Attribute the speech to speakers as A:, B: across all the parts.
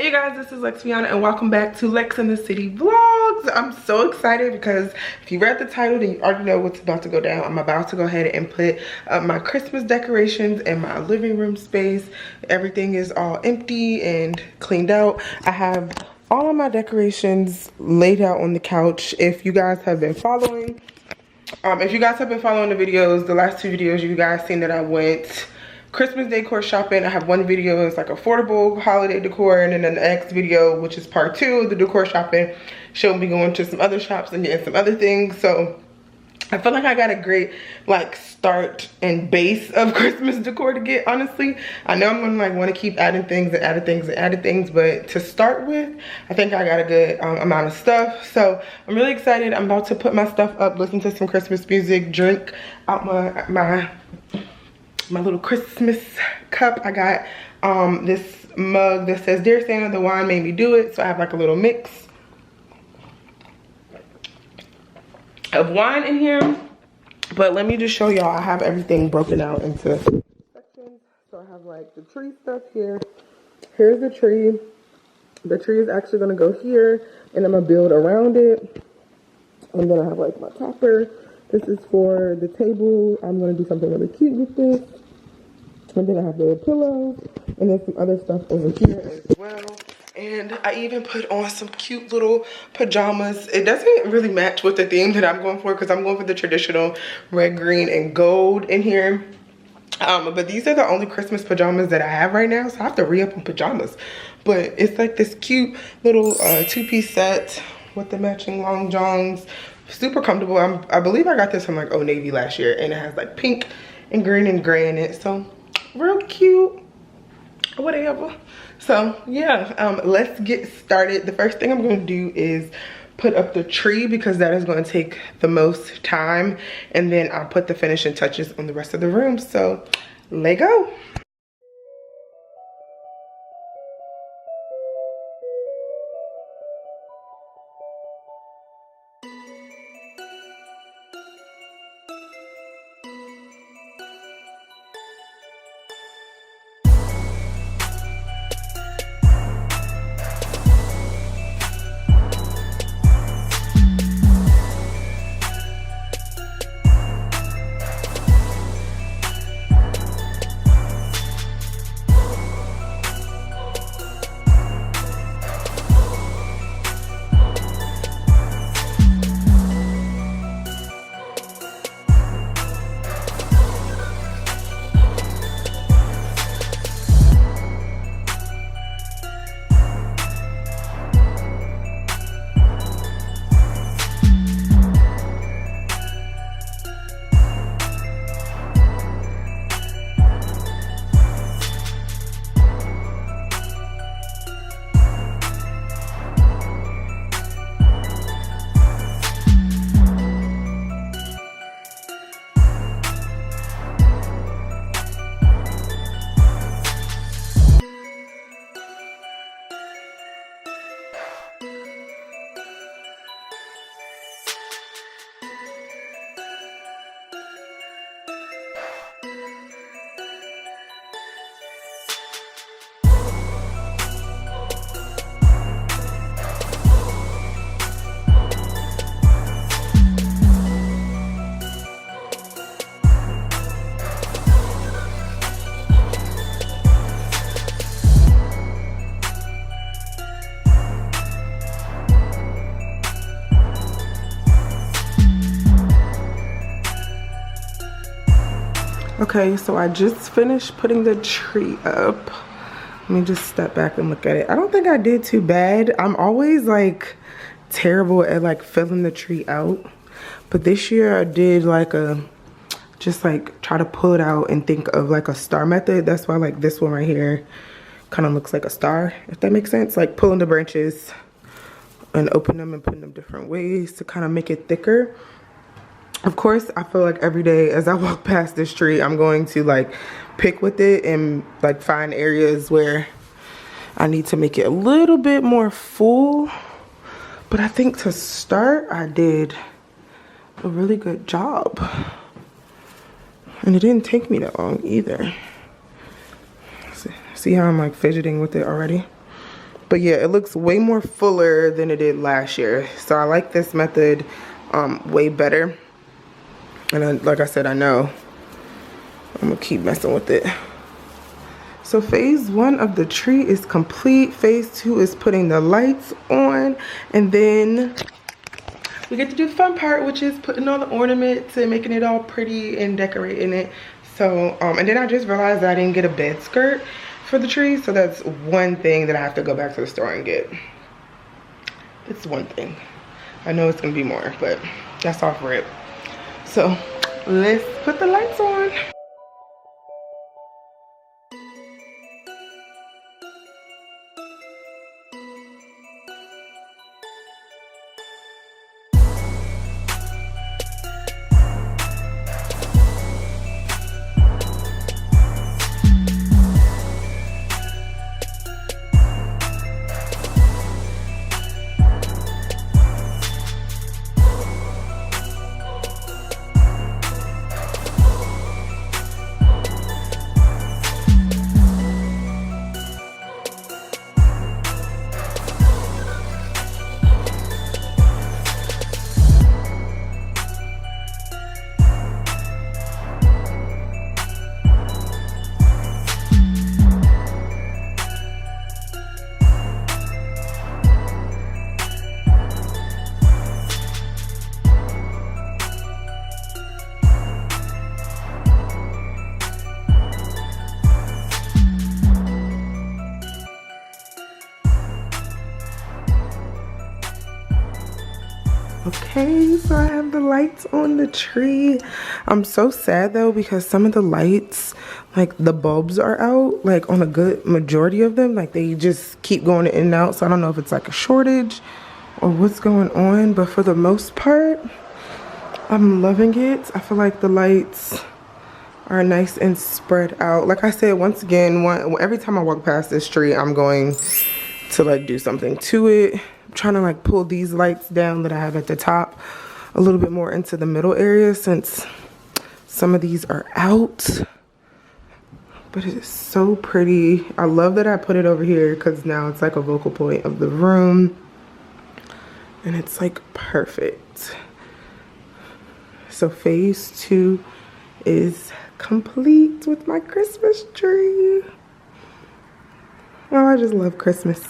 A: Hey you guys, this is Lexiana and welcome back to Lex in the City Vlogs. I'm so excited because if you read the title, then you already know what's about to go down. I'm about to go ahead and put up my Christmas decorations in my living room space. Everything is all empty and cleaned out. I have all of my decorations laid out on the couch. If you guys have been following, the videos, the last two videos, you guys seen that I went Christmas decor shopping. I have one video, it's like affordable holiday decor, and then the next video, which is part 2 of the decor shopping, showed me going to some other shops and getting some other things. So I feel like I got a great like start and base of Christmas decor to get, honestly. I know I'm gonna like want to keep adding things and adding things and adding things, but to start with, I think I got a good amount of stuff. So I'm really excited. I'm about to put my stuff up, listen to some Christmas music, drink out my little Christmas cup. I got this mug that says, "Dear Santa, the wine made me do it." So I have like a little mix of wine in here. But let me just show y'all, I have everything broken out into sections. So I have like the tree stuff here. Here's the tree. The tree is actually gonna go here and I'm gonna build around it. And then I have like my topper. This is for the table. I'm gonna do something really cute with this. And then I have the pillows and then some other stuff over here as well. And I even put on some cute little pajamas. It doesn't really match with the theme that I'm going for because I'm going for the traditional red, green, and gold in here. But these are the only Christmas pajamas that I have right now, so I have to re-up on pajamas. But it's like this cute little two-piece set with the matching long johns. Super comfortable. I believe I got this from like Old Navy last year, and it has like pink and green and gray in it. So real cute, whatever. So yeah, let's get started. The first thing I'm going to do is put up the tree because that is going to take the most time, and then I'll put the finishing touches on the rest of the room. So let's go. Okay, so I just finished putting the tree up. Let me just step back and look at it. I don't think I did too bad. I'm always like terrible at like filling the tree out. But this year I did like just like try to pull it out and think of like a star method. That's why like this one right here kind of looks like a star, if that makes sense. Like pulling the branches and open them and putting them different ways to kind of make it thicker. Of course, I feel like every day as I walk past this tree, I'm going to like pick with it and like find areas where I need to make it a little bit more full. But I think to start, I did a really good job. And it didn't take me that long either. See how I'm like fidgeting with it already? But yeah, it looks way more fuller than it did last year. So I like this method way better. And like I said, I know I'm gonna keep messing with it. So phase 1 of the tree is complete. Phase 2 is putting the lights on. And then we get to do the fun part, which is putting all the ornaments and making it all pretty and decorating it. So, and then I just realized that I didn't get a bed skirt for the tree. So that's one thing that I have to go back to the store and get. It's one thing. I know it's gonna be more, but that's all for it. So let's put the lights on. Okay, so I have the lights on the tree. I'm so sad though because some of the lights, like the bulbs are out, like on a good majority of them. Like they just keep going in and out. So I don't know if it's like a shortage or what's going on. But for the most part, I'm loving it. I feel like the lights are nice and spread out. Like I said, once again, every time I walk past this tree, I'm going to like do something to it. I'm trying to like pull these lights down that I have at the top a little bit more into the middle area since some of these are out. But it is so pretty. I love that I put it over here because now it's like a focal point of the room. And it's like perfect. So phase 2 is complete with my Christmas tree. Oh, I just love Christmas.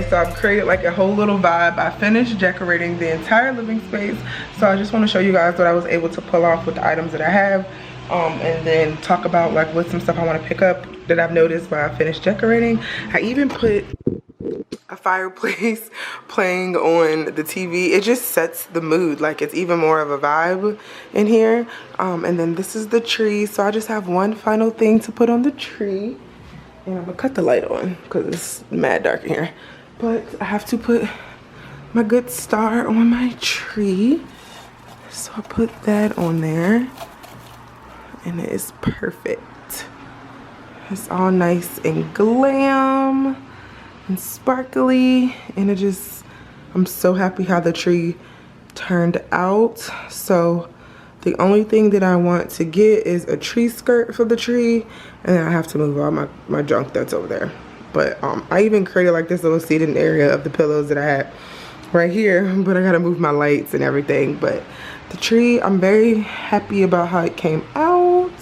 A: So I've created like a whole little vibe. I finished decorating the entire living space. So I just want to show you guys what I was able to pull off with the items that I have. And then talk about like what some stuff I want to pick up that I've noticed while I finished decorating. I even put a fireplace playing on the TV. It just sets the mood. Like, it's even more of a vibe in here. And then this is the tree. So I just have one final thing to put on the tree. And I'm gonna cut the light on because it's mad dark in here. But I have to put my good star on my tree. So I put that on there. And it is perfect. It's all nice and glam and sparkly. And it just, I'm so happy how the tree turned out. So the only thing that I want to get is a tree skirt for the tree, and then I have to move all my junk that's over there. But I even created like this little seating area of the pillows that I had right here, but I gotta move my lights and everything. But the tree, I'm very happy about how it came out.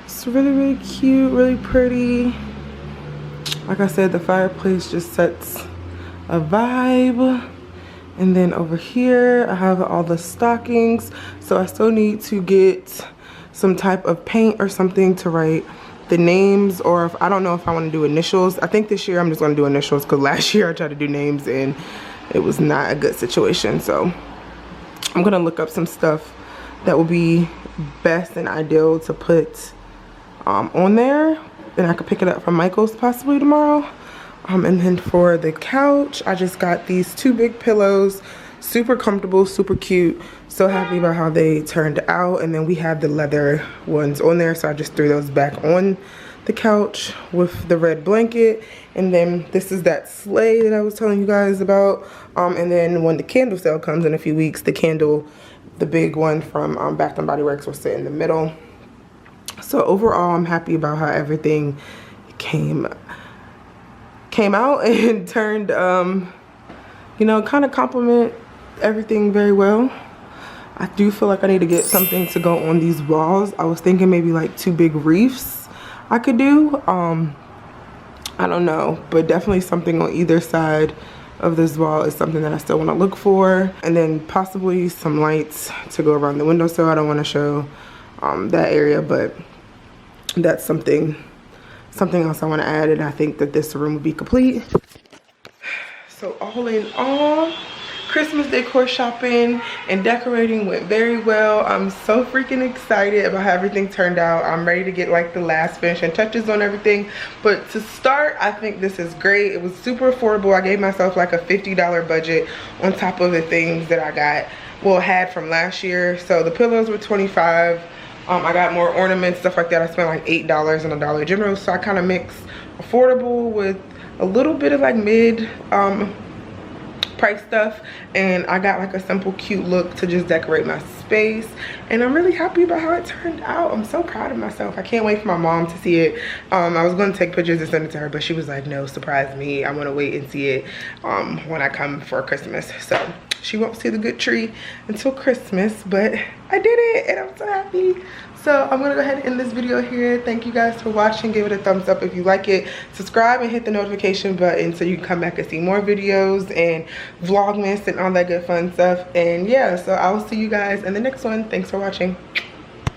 A: It's really, really cute, really pretty. Like I said, the fireplace just sets a vibe. And then over here, I have all the stockings. So I still need to get some type of paint or something to write the names, or if I don't know if I want to do initials. I think this year I'm just going to do initials because last year I tried to do names and it was not a good situation. So I'm going to look up some stuff that will be best and ideal to put on there. And I could pick it up from Michael's possibly tomorrow. And then for the couch, I just got these 2 big pillows. Super comfortable, super cute. So happy about how they turned out. And then we have the leather ones on there. So I just threw those back on the couch with the red blanket. And then this is that sleigh that I was telling you guys about. And then when the candle sale comes in a few weeks, the candle, the big one from Bath & Body Works will sit in the middle. So overall, I'm happy about how everything came out and turned, you know, kind of complement everything very well. I do feel like I need to get something to go on these walls. I was thinking maybe like 2 big wreaths I could do. I don't know, but definitely something on either side of this wall is something that I still want to look for. And then possibly some lights to go around the window. So I don't want to show that area, but that's something else I want to add, and I think that this room would be complete. So all in all, Christmas decor shopping and decorating went very well. I'm so freaking excited about how everything turned out. I'm ready to get like the last finishing touches on everything. But to start, I think this is great. It was super affordable. I gave myself like a $50 budget on top of the things that I had from last year. So the pillows were $25. I got more ornaments, stuff like that. I spent like $8 in a Dollar General. So I kind of mix affordable with a little bit of like mid price stuff, and I got like a simple cute look to just decorate my space. And I'm really happy about how it turned out. I'm so proud of myself. I can't wait for my mom to see it. I was going to take pictures and send it to her, but she was like, no, surprise me, I want to wait and see it when I come for Christmas. So she won't see the good tree until Christmas, but I did it and I'm so happy. So I'm gonna go ahead and end this video here. Thank you guys for watching. Give it a thumbs up if you like it. Subscribe and hit the notification button so you can come back and see more videos and Vlogmas and all that good fun stuff. And yeah, so I will see you guys in the next one. Thanks for watching.